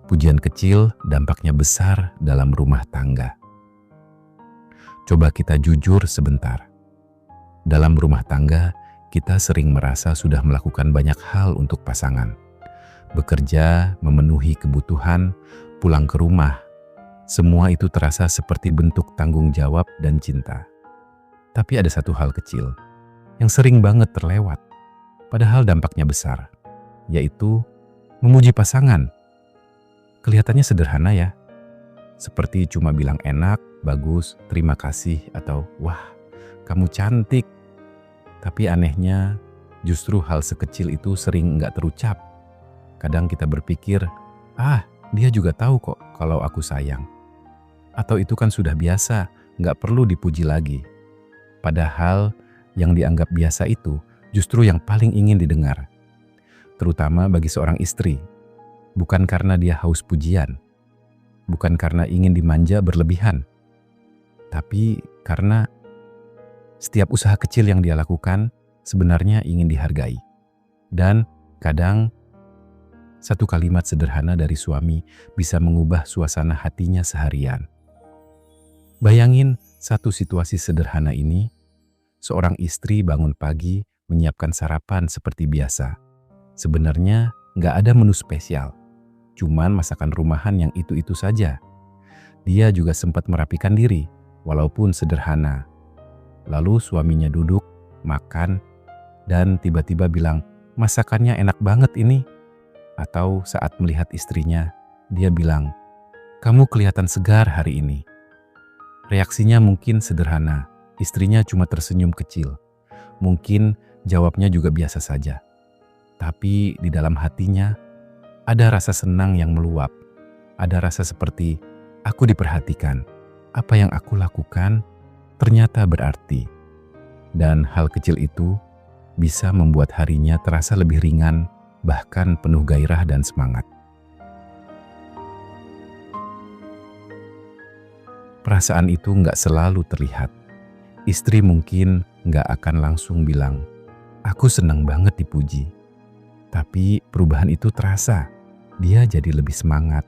Pujian kecil dampaknya besar dalam rumah tangga. Coba kita jujur sebentar. Dalam rumah tangga, kita sering merasa sudah melakukan banyak hal untuk pasangan. Bekerja, memenuhi kebutuhan, pulang ke rumah. Semua itu terasa seperti bentuk tanggung jawab dan cinta. Tapi ada satu hal kecil yang sering banget terlewat, padahal dampaknya besar, yaitu memuji pasangan. Kelihatannya sederhana ya, seperti cuma bilang enak, bagus, terima kasih, atau wah, kamu cantik. Tapi anehnya, justru hal sekecil itu sering nggak terucap. Kadang kita berpikir, dia juga tahu kok kalau aku sayang. Atau itu kan sudah biasa, nggak perlu dipuji lagi. Padahal yang dianggap biasa itu justru yang paling ingin didengar. Terutama bagi seorang istri. Bukan karena dia haus pujian, bukan karena ingin dimanja berlebihan, tapi karena setiap usaha kecil yang dia lakukan sebenarnya ingin dihargai. Dan kadang satu kalimat sederhana dari suami bisa mengubah suasana hatinya seharian. Bayangin satu situasi sederhana ini, seorang istri bangun pagi menyiapkan sarapan seperti biasa. Sebenarnya nggak ada menu spesial. Cuman masakan rumahan yang itu-itu saja. Dia juga sempat merapikan diri, walaupun sederhana. Lalu suaminya duduk, makan, dan tiba-tiba bilang, masakannya enak banget ini. Atau saat melihat istrinya, dia bilang, kamu kelihatan segar hari ini. Reaksinya mungkin sederhana, istrinya cuma tersenyum kecil. Mungkin jawabnya juga biasa saja. Tapi di dalam hatinya, ada rasa senang yang meluap, ada rasa seperti, aku diperhatikan, apa yang aku lakukan ternyata berarti. Dan hal kecil itu bisa membuat harinya terasa lebih ringan, bahkan penuh gairah dan semangat. Perasaan itu nggak selalu terlihat. Istri mungkin nggak akan langsung bilang, aku senang banget dipuji. Tapi perubahan itu terasa. Dia jadi lebih semangat,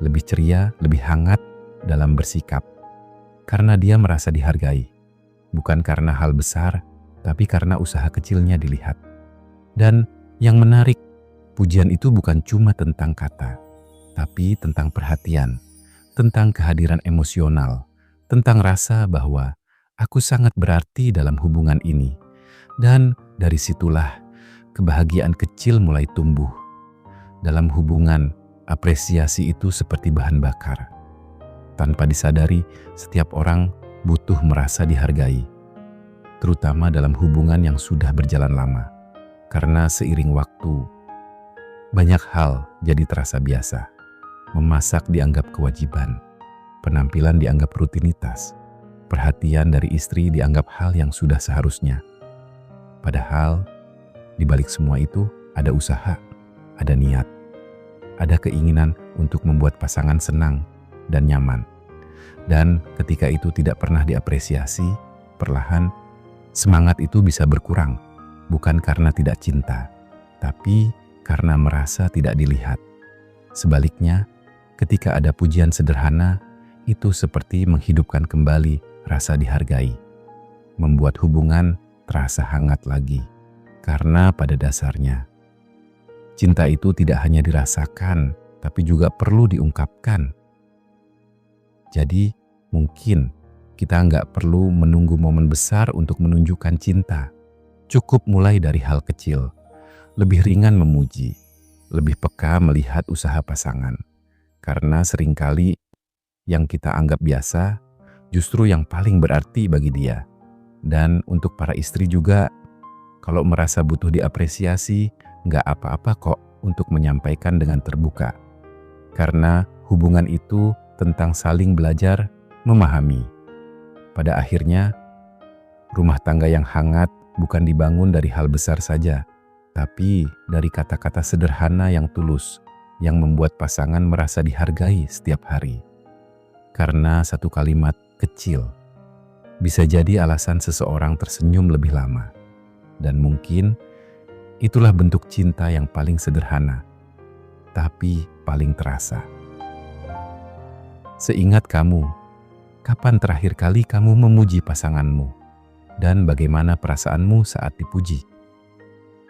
lebih ceria, lebih hangat dalam bersikap. Karena dia merasa dihargai. Bukan karena hal besar, tapi karena usaha kecilnya dilihat. Dan yang menarik, pujian itu bukan cuma tentang kata, tapi tentang perhatian, tentang kehadiran emosional, tentang rasa bahwa aku sangat berarti dalam hubungan ini. Dan dari situlah kebahagiaan kecil mulai tumbuh. Dalam hubungan, apresiasi itu seperti bahan bakar. Tanpa disadari, setiap orang butuh merasa dihargai. Terutama dalam hubungan yang sudah berjalan lama. Karena seiring waktu, banyak hal jadi terasa biasa. Memasak dianggap kewajiban. Penampilan dianggap rutinitas. Perhatian dari istri dianggap hal yang sudah seharusnya. Padahal, di balik semua itu ada usaha, ada niat. Ada keinginan untuk membuat pasangan senang dan nyaman. Dan ketika itu tidak pernah diapresiasi, perlahan semangat itu bisa berkurang. Bukan karena tidak cinta, tapi karena merasa tidak dilihat. Sebaliknya, ketika ada pujian sederhana, itu seperti menghidupkan kembali rasa dihargai. Membuat hubungan terasa hangat lagi. Karena pada dasarnya, cinta itu tidak hanya dirasakan, tapi juga perlu diungkapkan. Jadi, mungkin kita nggak perlu menunggu momen besar untuk menunjukkan cinta. Cukup mulai dari hal kecil, lebih ringan memuji, lebih peka melihat usaha pasangan. Karena seringkali yang kita anggap biasa, justru yang paling berarti bagi dia. Dan untuk para istri juga, kalau merasa butuh diapresiasi, nggak apa-apa kok untuk menyampaikan dengan terbuka. Karena hubungan itu tentang saling belajar, memahami. Pada akhirnya, rumah tangga yang hangat bukan dibangun dari hal besar saja, tapi dari kata-kata sederhana yang tulus, yang membuat pasangan merasa dihargai setiap hari. Karena satu kalimat kecil bisa jadi alasan seseorang tersenyum lebih lama. Dan mungkin itulah bentuk cinta yang paling sederhana. tapi paling terasa. Seingat kamu, kapan terakhir kali kamu memuji pasanganmu? Dan bagaimana perasaanmu saat dipuji?